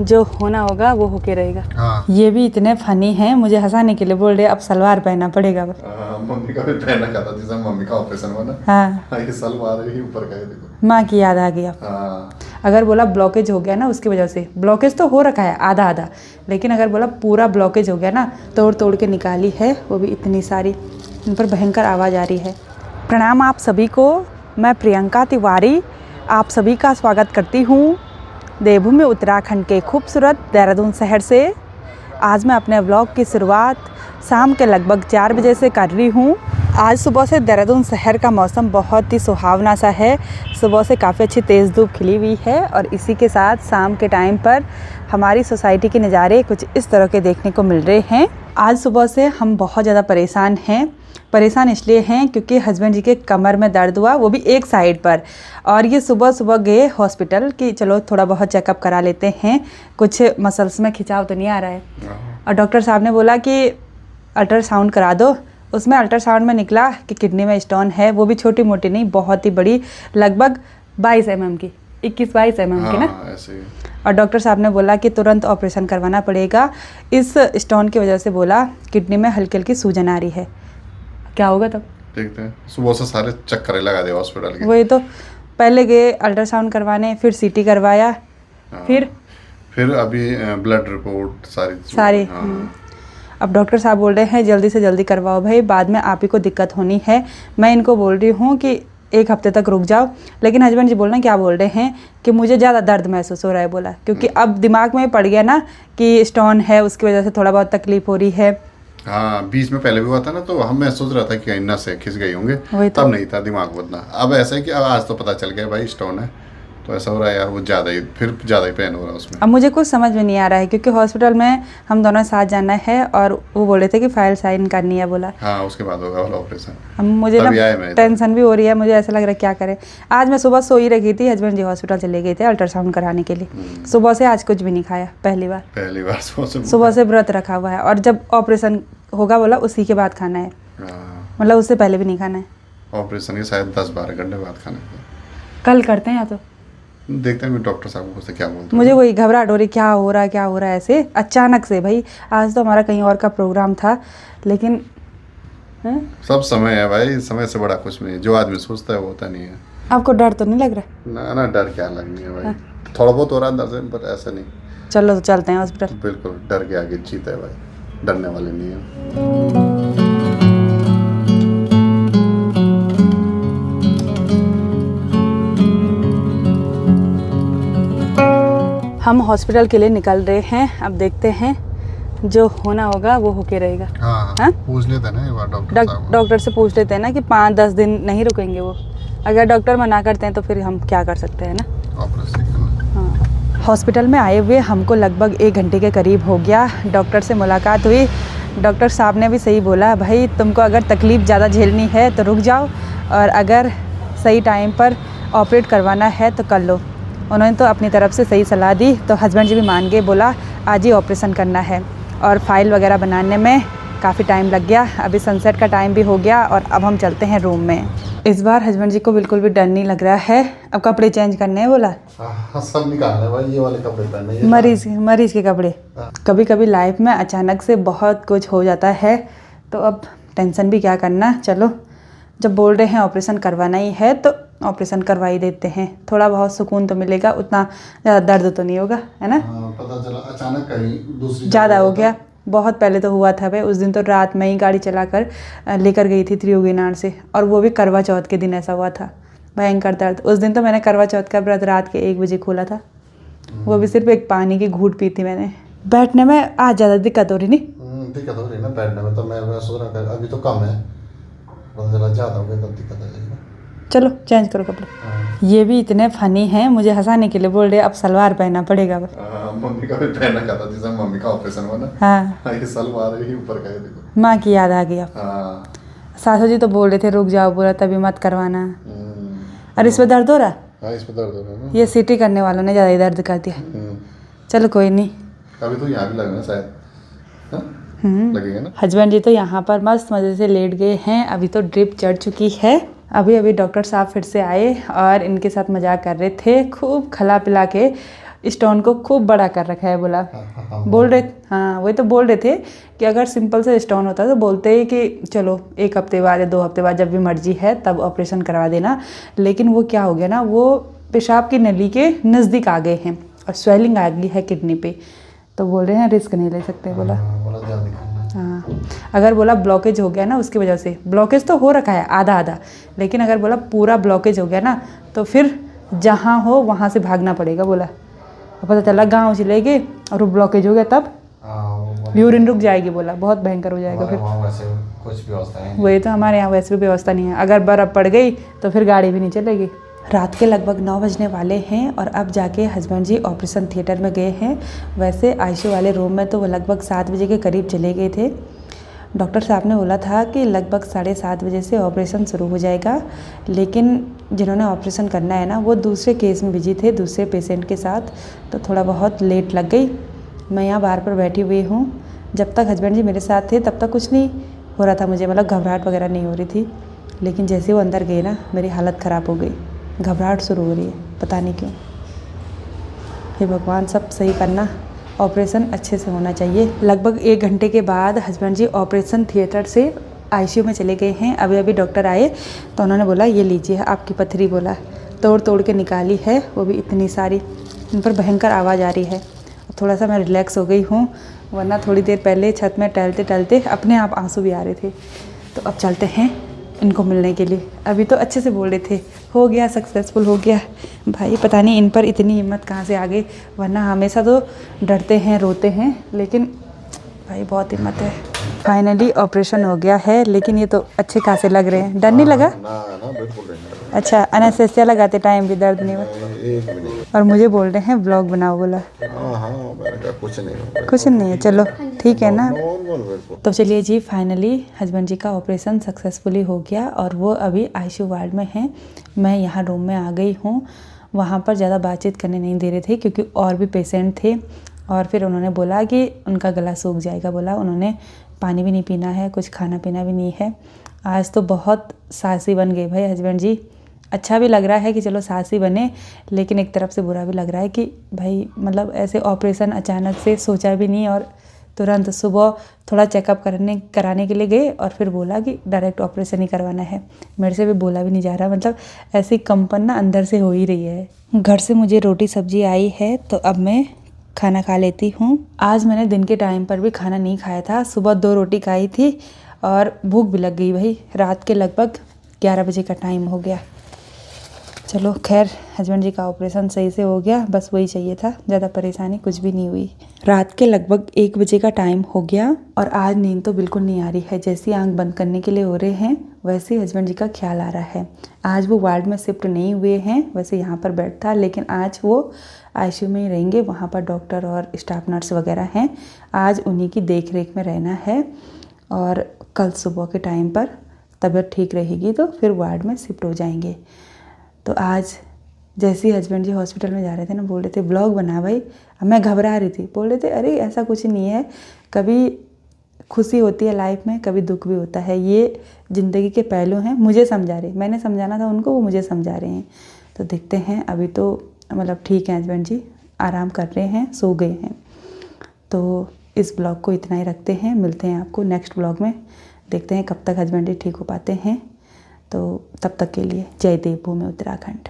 जो होना होगा वो होके रहेगा। हाँ। ये भी इतने फनी हैं, मुझे हंसाने के लिए बोल रहे अब सलवार पहनना पड़ेगा। मम्मी का भी पहनना का था जिसमें मम्मी का ऑपरेशन हुआ ना। हाँ, ये सलवार ही ऊपर का है देखो। माँ की याद आ गई अब। हाँ। अगर बोला ब्लॉकेज हो गया ना उसकी वजह से, ब्लॉकेज तो हो रखा है आधा आधा, लेकिन अगर बोला पूरा ब्लॉकेज हो गया ना, तोड़ तोड़ के निकाली है वो भी इतनी सारी। इन पर भयंकर आवाज़ आ रही है। प्रणाम आप सभी को, मैं प्रियंका तिवारी आप सभी का स्वागत करती हूँ देवभूमि उत्तराखंड के खूबसूरत देहरादून शहर से। आज मैं अपने व्लॉग की शुरुआत शाम के लगभग 4 बजे से कर रही हूँ। आज सुबह से देहरादून शहर का मौसम बहुत ही सुहावना सा है। सुबह से काफ़ी अच्छी तेज़ धूप खिली हुई है और इसी के साथ शाम के टाइम पर हमारी सोसाइटी के नज़ारे कुछ इस तरह के देखने को मिल रहे हैं। आज सुबह से हम बहुत ज़्यादा परेशान हैं। परेशान इसलिए हैं क्योंकि हस्बैंड जी के कमर में दर्द हुआ, वो भी एक साइड पर, और ये सुबह सुबह गए हॉस्पिटल कि चलो थोड़ा बहुत चेकअप करा लेते हैं, कुछ मसल्स में खिंचाव तो नहीं आ रहा है। और डॉक्टर साहब ने बोला कि अल्ट्रासाउंड करा दो। उसमें अल्ट्रासाउंड में निकला कि किडनी में स्टोन है, वो भी छोटी मोटी नहीं, बहुत ही बड़ी, लगभग 22 mm की, 21-22 mm की ना। ऐसे। और डॉक्टर साहब ने बोला कि तुरंत ऑपरेशन करवाना पड़ेगा इस स्टोन की वजह से। बोला किडनी में हल्की हल्की सूजन आ रही है, क्या होगा तब देखते हैं। सुबह से सारे चक्कर लगा दे हॉस्पिटल के। वही तो, पहले गए अल्ट्रासाउंड करवाने, फिर सीटी करवाया, फिर अभी ब्लड रिपोर्ट सारी अब डॉक्टर साहब बोल रहे हैं जल्दी से जल्दी करवाओ भाई, बाद में आप ही को दिक्कत होनी है। मैं इनको बोल रही हूँ कि 1 हफ्ते तक रुक जाओ, लेकिन हस्बैंड जी बोल रहे हैं, क्या बोल रहे हैं कि मुझे ज़्यादा दर्द महसूस हो रहा है। बोला क्योंकि अब दिमाग में पड़ गया ना कि स्टोन है, उसकी वजह से थोड़ा बहुत तकलीफ हो रही है। हाँ, बीच में पहले भी हुआ था ना, तो हम मैं सोच रहा था कि नस से खिंच गई होंगे, तो। तब नहीं था दिमाग उतना। अब ऐसा है कि आज तो पता चल गया भाई स्टोन है, तो ऐसा हो रहा है यार, वो ज़्यादा ही पेन हो रहा है उसमें। अब मुझे कुछ समझ में नहीं आ रहा है क्योंकि हॉस्पिटल में हम दोनों साथ जाना है और वो बोले थे कि फाइल साइन करनी है। बोला हाँ, उसके बाद होगा वाला ऑपरेशन। अब मुझे ना टेंशन भी हो रही है, मुझे ऐसा लग रहा है क्या करें। आज मैं सुबह सो ही रखी थी, हस्बैंड जी हॉस्पिटल चले गए थे अल्ट्रासाउंड कराने के लिए। सुबह से आज कुछ भी नहीं खाया, पहली बार सुबह से व्रत रखा हुआ है। और जब ऑपरेशन होगा बोला उसी के बाद खाना है, मतलब उससे पहले भी नहीं खाना है। ऑपरेशन के शायद 10-12 घंटे बाद खाना है। कल करते हैं या तो देखते हैं डॉक्टर साहब को क्या बोलते हैं। मुझे वही घबराहट हो रही, क्या हो रहा है ऐसे अचानक से। भाई आज तो हमारा कहीं और का प्रोग्राम था, लेकिन सब समय है भाई, समय से बड़ा कुछ नहीं। जो आदमी सोचता है वो होता नहीं है। आपको डर तो नहीं लग रहा? ना डर क्या लगनी है भाई, थोड़ा बहुत हो रहा है अंदर से, पर ऐसा नहीं। चलो तो चलते हैं हॉस्पिटल। बिल्कुल, डर के आगे जीत है भाई, डरने वाले नहीं है। हम हॉस्पिटल के लिए निकल रहे हैं, अब देखते हैं जो होना होगा वो होके रहेगा। हाँ? पूछ लेते हैं ना एक बार डॉक्टर से पूछ लेते हैं ना कि 5-10 दिन नहीं रुकेंगे वो। अगर डॉक्टर मना करते हैं तो फिर हम क्या कर सकते हैं ना। हाँ, हॉस्पिटल में आए हुए हमको लगभग 1 घंटे के करीब हो गया। डॉक्टर से मुलाकात हुई, डॉक्टर साहब ने भी सही बोला, भाई तुमको अगर तकलीफ़ ज़्यादा झेलनी है तो रुक जाओ, और अगर सही टाइम पर ऑपरेट करवाना है तो कर लो। उन्होंने तो अपनी तरफ से सही सलाह दी, तो हस्बैंड जी भी मान गए। बोला आज ही ऑपरेशन करना है, और फाइल वगैरह बनाने में काफ़ी टाइम लग गया। अभी सनसेट का टाइम भी हो गया और अब हम चलते हैं रूम में। इस बार हस्बैंड जी को बिल्कुल भी डर नहीं लग रहा है। अब कपड़े चेंज करने हैं बोला। सब निकालना है भाई, ये वाले कपड़े पहनने हैं, मरीज के कपड़े। कभी कभी लाइफ में अचानक से बहुत कुछ हो जाता है, तो अब टेंशन भी क्या करना। चलो, जब बोल रहे हैं ऑपरेशन करवाना ही है तो ऑपरेशन करवा ही देते हैं। थोड़ा बहुत सुकून तो मिलेगा, उतना ज़्यादा दर्द तो नहीं होगा, है ना। पता चला अचानक कहीं दूसरी ज़्यादा हो गया। बहुत पहले तो हुआ था भाई, उस दिन तो रात में ही गाड़ी चलाकर लेकर गई थी त्रियोगीनार से, और वो भी करवा चौथ के दिन ऐसा हुआ था। भयंकर दर्द। उस दिन तो मैंने करवा चौथ का व्रत रात के 1 बजे खोला था, वो भी सिर्फ एक पानी की घूंट पी थी मैंने। बैठने में आज ज़्यादा दिक्कत हो रही नहीं? दिक्कत हो रही ना बैठने में, तो मैं सोच रहा अभी तो कम है, ज़्यादा हो गया तब दिक्कत आ जाएगी। चलो चेंज करो कपड़े। ये भी इतने फनी हैं, मुझे हंसाने के लिए बोल रहे अब सलवार पहनना पड़ेगा। मम्मी का भी पहनना का था जिसमें मम्मी का ऑपरेशन हुआ ना। हाँ, ये सलवार ही ऊपर का है देखो। माँ की याद आ गई अब। सासू जी तो बोल रहे थे रुक जाओ, बोला तभी मत करवाना। और इस पे दर्द हो रहा? हाँ, इस पे दर्द हो रहा है। ये सीटी करने वालों ने ज़्यादा ही दर्द कर दिया। चलो कोई नहीं, अभी तो यहाँ भी लगना शायद लगेगा ना। हस्बैंड जी तो यहाँ पर मस्त मज़े से लेट गए हैं। अभी तो ड्रिप चढ़ चुकी है। अभी डॉक्टर साहब फिर से आए और इनके साथ मजाक कर रहे थे, खूब खिला पिला के स्टोन को खूब बड़ा कर रखा है बोला। बोल रहे, हाँ वही तो बोल रहे थे कि अगर सिंपल से स्टोन होता तो बोलते ही कि चलो 1 हफ्ते बाद या 2 हफ्ते बाद जब भी मर्जी है तब ऑपरेशन करवा देना। लेकिन वो क्या हो गया ना, वो पेशाब की नली के नज़दीक आ गए हैं और स्वेलिंग आ गई है किडनी पे, तो बोल रहे हैं रिस्क नहीं ले सकते बोला। हाँ, अगर बोला ब्लॉकेज हो गया ना उसकी वजह से, ब्लॉकेज तो हो रखा है आधा आधा, लेकिन अगर बोला पूरा ब्लॉकेज हो गया ना तो फिर जहाँ हो वहाँ से भागना पड़ेगा बोला। पता चला गाँव चले गए और वो ब्लॉकेज हो गया तब यूरिन रुक जाएगी बोला, बहुत भयंकर हो जाएगा फिर। वैसे कुछ व्यवस्था है वही तो, हमारे यहाँ वैसे भी व्यवस्था नहीं है, अगर बर्फ़ पड़ गई तो फिर गाड़ी भी नहीं चलेगी। रात के लगभग 9 बजने वाले हैं और अब जाके हस्बैंड जी ऑपरेशन थिएटर में गए हैं। वैसे आईसीयू वाले रूम में तो वो लगभग 7 बजे के करीब चले गए थे। डॉक्टर साहब ने बोला था कि लगभग 7:30 बजे से ऑपरेशन शुरू हो जाएगा, लेकिन जिन्होंने ऑपरेशन करना है ना वो दूसरे केस में बिजी थे, दूसरे पेशेंट के साथ, तो थोड़ा बहुत लेट लग गई। मैं यहाँ बाहर पर बैठी हुई हूँ। जब तक हस्बैंड जी मेरे साथ थे तब तक कुछ नहीं हो रहा था मुझे, मतलब घबराहट वगैरह नहीं हो रही थी, लेकिन जैसे वो अंदर गए ना मेरी हालत ख़राब हो गई, घबराहट शुरू हो रही है, पता नहीं क्यों। हे भगवान, सब सही करना, ऑपरेशन अच्छे से होना चाहिए। लगभग 1 घंटे के बाद हस्बैंड जी ऑपरेशन थिएटर से आईसीयू में चले गए हैं। अभी अभी डॉक्टर आए तो उन्होंने बोला ये लीजिए आपकी पथरी, बोला तोड़ तोड़ के निकाली है, वो भी इतनी सारी। इन पर भयंकर आवाज़ आ रही है। थोड़ा सा मैं रिलैक्स हो गई हूँ, वरना थोड़ी देर पहले छत में टहलते टहलते अपने आप आंसू भी आ रहे थे। तो अब चलते हैं इनको मिलने के लिए। अभी तो अच्छे से बोल रहे थे हो गया, सक्सेसफुल हो गया। भाई पता नहीं इन पर इतनी हिम्मत कहाँ से आ गई, वरना हमेशा तो डरते हैं रोते हैं, लेकिन भाई बहुत हिम्मत है। फाइनली ऑपरेशन हो गया है, लेकिन ये तो अच्छे खासे लग रहे हैं। डर नहीं लगा? ना बिल्कुल नहीं। अच्छा, एनेस्थेसिया लगाते टाइम भी दर्द नहीं हुआ? और मुझे बोल रहे हैं ब्लॉग बनाओ बोला। हाँ मैंने कहा कुछ नहीं है, चलो ठीक है ना। नॉर्मल। तो चलिए जी, फाइनली हस्बैंड जी का ऑपरेशन सक्सेसफुली हो गया और वो अभी आईसीयू वार्ड में हैं। मैं यहाँ रूम में आ गई हूँ। वहाँ पर ज़्यादा बातचीत करने नहीं दे रहे थे क्योंकि और भी पेशेंट थे, और फिर उन्होंने बोला कि उनका गला सूख जाएगा बोला। उन्होंने पानी भी नहीं पीना है, कुछ खाना पीना भी नहीं है। आज तो बहुत साहसी बन गए भाई हस्बैंड जी। अच्छा भी लग रहा है कि चलो साहसी बने, लेकिन एक तरफ से बुरा भी लग रहा है कि भाई मतलब ऐसे ऑपरेशन अचानक से सोचा भी नहीं, और तुरंत सुबह थोड़ा चेकअप कराने के लिए गए और फिर बोला कि डायरेक्ट ऑपरेशन ही करवाना है। मेरे से भी बोला भी नहीं जा रहा, मतलब ऐसी कंपन ना अंदर से हो ही रही है। घर से मुझे रोटी सब्जी आई है तो अब मैं खाना खा लेती हूँ। आज मैंने दिन के टाइम पर भी खाना नहीं खाया था, सुबह 2 रोटी खाई थी और भूख भी लग गई भाई। रात के लगभग 11 बजे का टाइम हो गया। चलो खैर, हस्बैंड जी का ऑपरेशन सही से हो गया, बस वही चाहिए था, ज़्यादा परेशानी कुछ भी नहीं हुई। रात के लगभग 1 बजे का टाइम हो गया और आज नींद तो बिल्कुल नहीं आ रही है। जैसी आंख बंद करने के लिए हो रहे हैं वैसे हस्बैंड जी का ख्याल आ रहा है। आज वो वार्ड में शिफ्ट नहीं हुए हैं, वैसे यहाँ पर बेड था, लेकिन आज वो आईसीयू में ही रहेंगे। वहाँ पर डॉक्टर और स्टाफ नर्स वगैरह हैं, आज उन्हीं की देख रेख में रहना है। और कल सुबह के टाइम पर तबीयत ठीक रहेगी तो फिर वार्ड में शिफ्ट हो जाएंगे। तो आज जैसे ही हस्बैंड जी हॉस्पिटल में जा रहे थे ना, बोल रहे थे ब्लॉग बना भाई। अब मैं घबरा रही थी, बोल रहे थे अरे ऐसा कुछ नहीं है, कभी खुशी होती है लाइफ में, कभी दुख भी होता है, ये ज़िंदगी के पहलू हैं। मुझे समझा रहे, मैंने समझाना था उनको, वो मुझे समझा रहे हैं। तो देखते हैं, अभी तो मतलब ठीक है हस्बैंड जी, आराम कर रहे हैं, सो गए हैं। तो इस ब्लॉग को इतना ही रखते हैं, मिलते हैं आपको नेक्स्ट ब्लॉग में। देखते हैं कब तक हस्बैंड जी ठीक हो पाते हैं। तो तब तक के लिए जय देवभूमि उत्तराखंड।